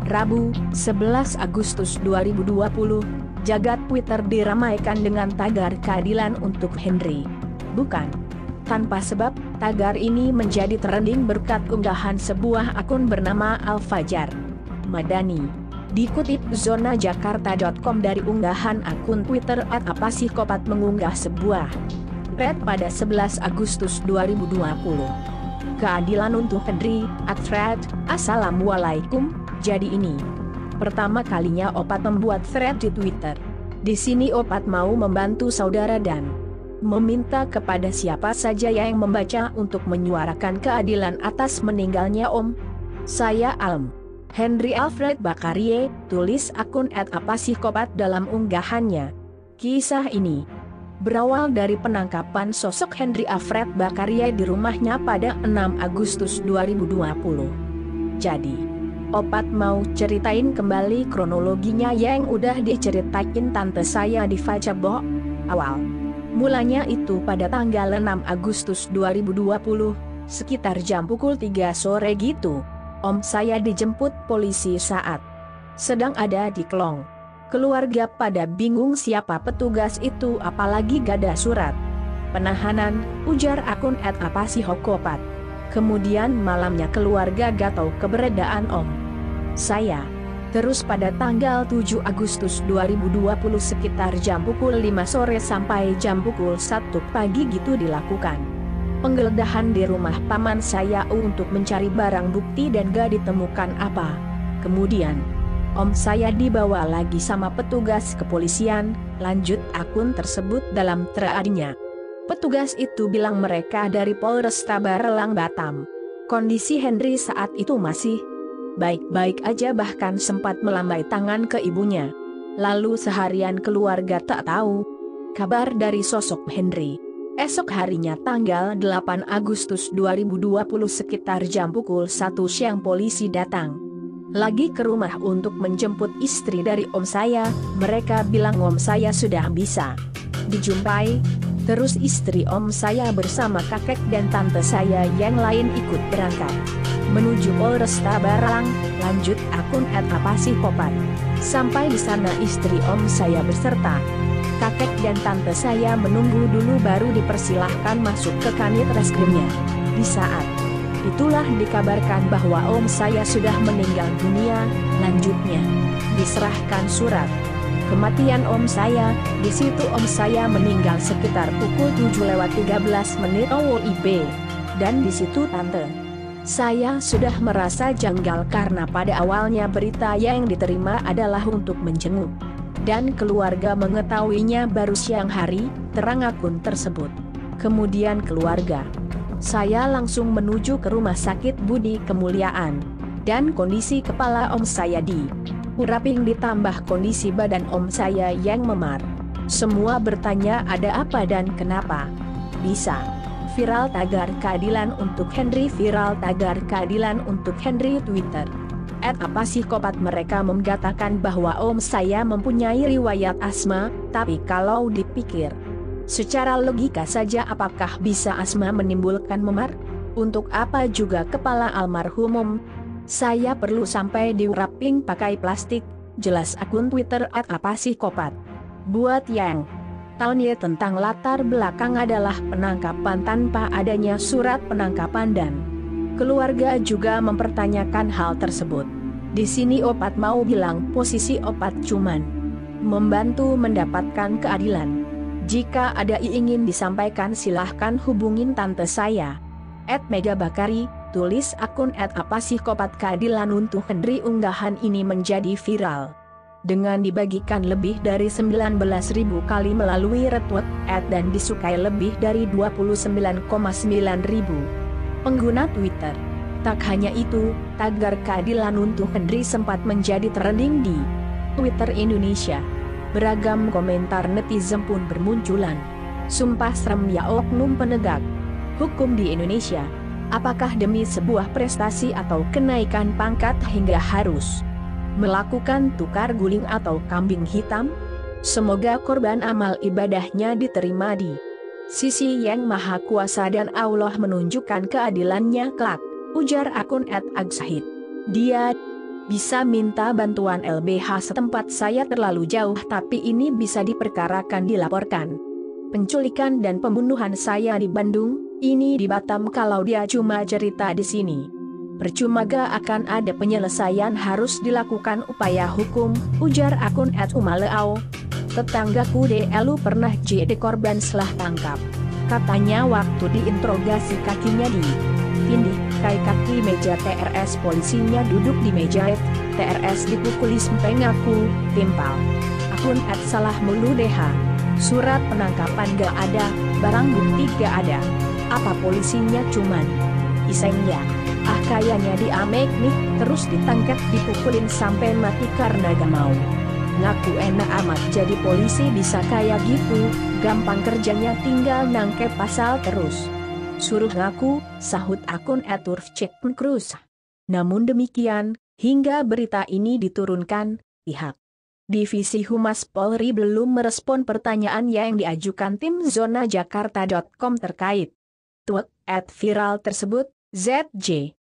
Rabu, 11 Agustus 2020, jagat Twitter diramaikan dengan tagar keadilan untuk Henry. Bukan tanpa sebab, tagar ini menjadi trending berkat unggahan sebuah akun bernama Al-Fajar Madani. Dikutip zonajakarta.com dari unggahan akun Twitter @apasihkopat mengunggah sebuah thread pada 11 Agustus 2020. Keadilan untuk Henry, @thread, Assalamualaikum. Jadi ini pertama kalinya Opat membuat thread di Twitter. Di sini Opat mau membantu saudara dan meminta kepada siapa saja yang membaca untuk menyuarakan keadilan atas meninggalnya Om saya Alm Henry Alfred Bakarie, tulis akun @apasihkopat dalam unggahannya. Kisah ini berawal dari penangkapan sosok Henry Alfred Bakarie di rumahnya pada 6 Agustus 2020. Jadi Opat mau ceritain kembali kronologinya yang udah diceritain tante saya di Facebook awal. Mulanya itu pada tanggal 6 Agustus 2020, sekitar jam pukul 3 sore gitu. Om saya dijemput polisi saat sedang ada di Klong. Keluarga pada bingung siapa petugas itu apalagi gak ada surat penahanan, ujar akun @apasihkopat. Kemudian malamnya keluarga gak tahu keberadaan Om saya. Terus pada tanggal 7 Agustus 2020 sekitar jam pukul 5 sore sampai jam pukul 1 pagi gitu dilakukan penggeledahan di rumah paman saya untuk mencari barang bukti dan gak ditemukan apa. Kemudian Om saya dibawa lagi sama petugas kepolisian, lanjut akun tersebut dalam thread-nya. Petugas itu bilang mereka dari Polresta Barelang Batam. Kondisi Henry saat itu masih baik-baik aja, bahkan sempat melambai tangan ke ibunya. Lalu seharian keluarga tak tahu kabar dari sosok Henry. Esok harinya tanggal 8 Agustus 2020 sekitar jam pukul 1 siang polisi datang lagi ke rumah untuk menjemput istri dari Om saya. Mereka bilang Om saya sudah bisa dijumpai. Terus istri Om saya bersama kakek dan tante saya yang lain ikut berangkat menuju Polresta Barelang, lanjut akun @apasihkopat. Sampai di sana istri Om saya beserta kakek dan tante saya menunggu dulu baru dipersilahkan masuk ke kanit reskrimnya. Di saat itulah dikabarkan bahwa Om saya sudah meninggal dunia. Lanjutnya diserahkan surat kematian Om saya. Di situ Om saya meninggal sekitar pukul 7:13 WIB. Dan di situ tante saya sudah merasa janggal karena pada awalnya berita yang diterima adalah untuk menjenguk, dan keluarga mengetahuinya baru siang hari, terang akun tersebut. Kemudian keluarga saya langsung menuju ke rumah sakit Budi Kemuliaan, dan kondisi kepala Om saya diuraping ditambah kondisi badan Om saya yang memar. Semua bertanya ada apa dan kenapa bisa viral tagar keadilan untuk Henry. Viral tagar keadilan untuk Henry Twitter @apasihkopat. Mereka mengatakan bahwa Om saya mempunyai riwayat asma, tapi kalau dipikir secara logika saja, apakah bisa asma menimbulkan memar? Untuk apa juga kepala almarhum Om saya perlu sampai diuraping pakai plastik? Jelas akun Twitter @apasihkopat. Buat yang tahunya tentang latar belakang adalah penangkapan tanpa adanya surat penangkapan, dan keluarga juga mempertanyakan hal tersebut. Di sini Opat mau bilang posisi Opat cuman membantu mendapatkan keadilan. Jika ada ingin disampaikan silahkan hubungin tante saya @megabakari, tulis akun @apasihkopat. Keadilan untuk Henry. Unggahan ini menjadi viral dengan dibagikan lebih dari 19.000 kali melalui retweet dan disukai lebih dari 29,9 ribu pengguna Twitter. Tak hanya itu, tagar keadilan untuk Henry sempat menjadi trending di Twitter Indonesia. Beragam komentar netizen pun bermunculan. Sumpah serem ya oknum penegak hukum di Indonesia. Apakah demi sebuah prestasi atau kenaikan pangkat hingga harus melakukan tukar guling atau kambing hitam? Semoga korban amal ibadahnya diterima di sisi Yang Maha Kuasa dan Allah menunjukkan keadilannya kelak, ujar akun @agzahid. Dia Bisa minta bantuan LBH setempat, saya terlalu jauh tapi ini bisa diperkarakan, dilaporkan. Penculikan dan pembunuhan saya di Bandung, ini di Batam, kalau dia cuma cerita di sini percuma, gak akan ada penyelesaian, harus dilakukan upaya hukum, ujar akun @umaleau. Tetanggaku DLU pernah jadi korban setelah tangkap. Katanya waktu diinterogasi kakinya ditindih, kaki meja TRS, polisinya duduk di meja F, TRS dipukuli sampai ngaku timpal. Akun @salah mulu DH. Surat penangkapan gak ada, barang bukti gak ada. Apa polisinya cuman iseng ya? Ah, kayaknya diamek nih, terus ditangkap dipukulin sampai mati karena gak mau ngaku. Enak amat jadi polisi, bisa kayak gitu, gampang kerjanya, tinggal nangkep pasal terus suruh ngaku, sahut akun @turfcekncruz. Namun demikian, hingga berita ini diturunkan, pihak Divisi Humas Polri belum merespon pertanyaan yang diajukan tim zonajakarta.com terkait tweet @viral tersebut. ZJ